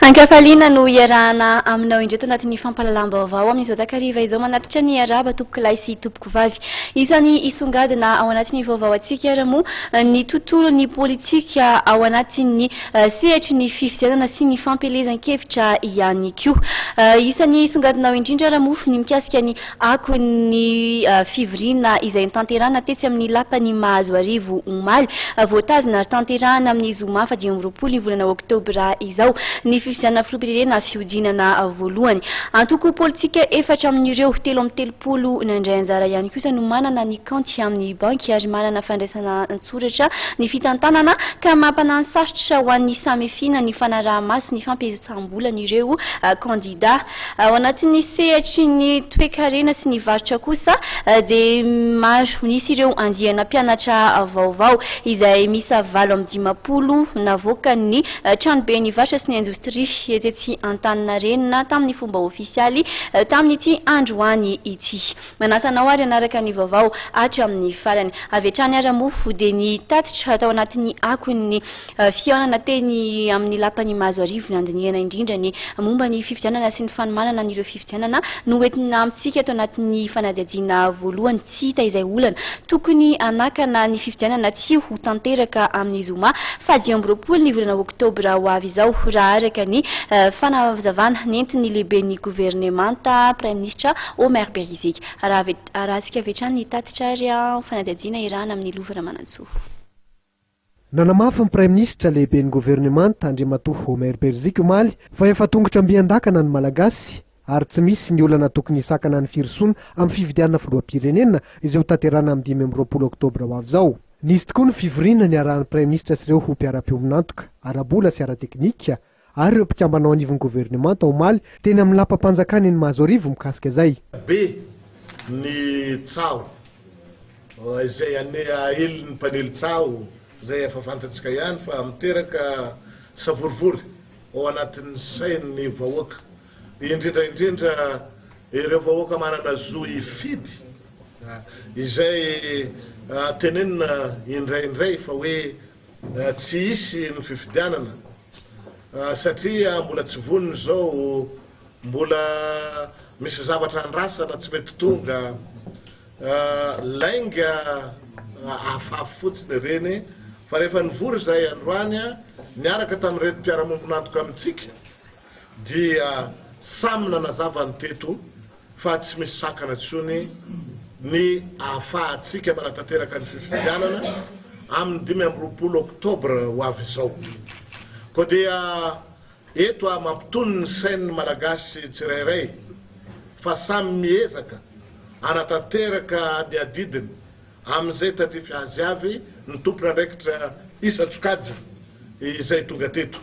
Ankafaliana no iarahana aminao indreto anatin'ny fampahalalam-baovao amin'izao takariva izao manatitra ny araba tompoko lahy sy tompoko vavy. Isan'ny isongadina ao anatin'ny vaovao antsika ary moa ny tontolon'ny politika ao anatin'ny sehatry ny fifidianana sy ny fampelezan-kevitra ihany koa. Isan'ny isongadina ao indrindra ary moa ny mikasika ny akon'ny fivoriana izay tanterahana tetsy amin'ny lapany Mahazo Arivo omaly voatazona ary tanterahana amin'ny zoma faha 20 ny volana oktobra izao ny fifidianana filoham-pirenena fiodinana voalohany. Antoko politika efatra amin'ireo 3 nandray anjara ihany kosa no manana ny kanty amin'ny banky ary manana fandraisana antsoratra ny fitantanana ka mampanasarotra ho an'ny samifina ny fanaraha-maso ny fampiasam-bola ireo kandida. Ao anatin'ny sehatry ny toe-karena sy ny varotra kosa dia maro nisy ireo andiana mpianatra vaovao izay misa 850 navoaka ny tranobe ny varotra sy ny indostria tetsy Antaninarenina tamin'ny fomba ofisialy tamin'ity androany ity. Manasanao ary anaraka ny vaovao atra amin'ny farany. Avy hatrany ary mofo dia ny tatitra tao anatin'ny akon'ny fihaonana teny amin'ny lapany Mahazo Arivo nandiniana indrindra ny momba ny fifidianana sy ny fanomanana n'ireo fifidianana no entina amintsika tao anatin'ny fanadihadiana voalohany tsy hita izay olana tokony anakana ny fifidianana tsy ho tanteraka amin'ny zoma faha 20 ny volana oktobra ho avy izao raha araka ny fanazavana nentin'ny lehiben'ny gouvernemanta Prime Ministre Omer Berizika. Raha tsika vetrany ny tatitra ary fanadihadiana irahana amin'ny Lova Ramanantsoa. Nanamafy ny Prime Ministre lehiben'ny gouvernemanta Andriamatoa Omer Berizika omaly fa efa tongotra mbiandakana ny malagasy ary tsy misy ny olana tokony hisakana ny firisona amin'ny fifidianana filoham-pirenena izay ho tanterahana amin'ny 20 oktobra ho avy izao. Nisy tokoa ny fivoriana ny arahan'ny Prime Ministre sy ireo ho mpiara-piominantoka ara-bola sy ara-teknika ary ireo mpikambanao anivon'ny gouvernemanta omaly teny amin'ny lapam-panjakany ny Mahazo Arivo mikasika izay. Be ny tsao izay ahelin'ny mpanely tsao izay efa fantatsika ihany fa miteraka savorivory ao anatin'ny sain'ny vahoaka indrindra ireo vahoaka manana zo ifidy izay tenenina indraindray fa hoe tsy isy ny fifidianana satria mbola tsy voniny zao mbola misy zavatra andrasana tsy mety tonga lainga afafy fotsiny reny fa rehefa nivory zay androany niaraka tamin'irety mpiara-mombonantoka amintsika dia samy nanazavany teto fa tsy misy sakana tsony ny ahafahantsika manatanteraka ny fifidianana amin'ny 20 oktobra ho avy izao. Koa dia eto mampitony ny sain'ny malagasy tsirairay fa samy miezaka anatanteraka ny adidiny amin'izay tandrify azy avy ny tompona andraikitra isa-tsokajy izay tonga teto.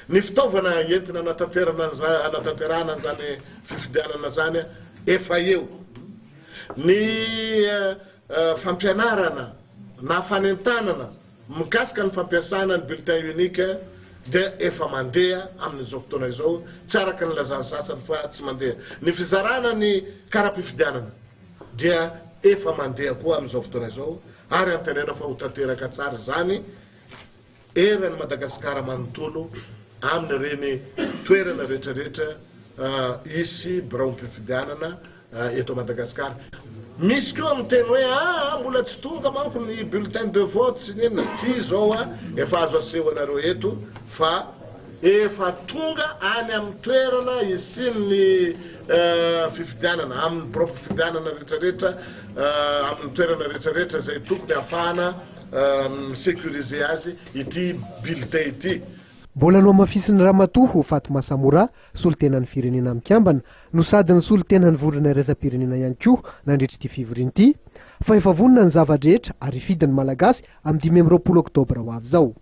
Ny fitaovana entina anatanterahana an'izany fifidianana zany efa eo. Ny fampianarana na fanentanana mikasika ny fampiasana ny bulletin unique dia efa mandeha amin'izao fotoana izao tsy araka ny lazasasany fa tsy mandeha. Ny fizarana ny kara-pifidianana dia efa mandeha koa amin'izao fotoana izao ary antenena fa ho tanteraka tsara zany eran'ny Madagasikara manontolo amin'ireny toerana rehetrarehetra isy birao-pifidianana eto Madagasikara. Misy koa miteny hoe mbola tsy tonga manko ny bulletin de vote sy nina ty zao efa azo aseho anareo eto fa efa tonga any amin'ny toerana isin'ny fifidianana amin'ny birao fifidianana rehetrarehetra amin'ny toerana rehetrarehetra zay tokony ahafahana sécuriser azy ity bulletin ity. Mbola no amafisin'ny Ramatoa Fatoma Samora solitenan'ny firenena mikambana no sady ny solitenan'ny vorona iraisam-pirenena ihany koa nandritra ity fivoriana ity fa efa vonona ny zava-drehetra ary fidin'ny malagasy amin'ny 20 oktobra ho avy izao.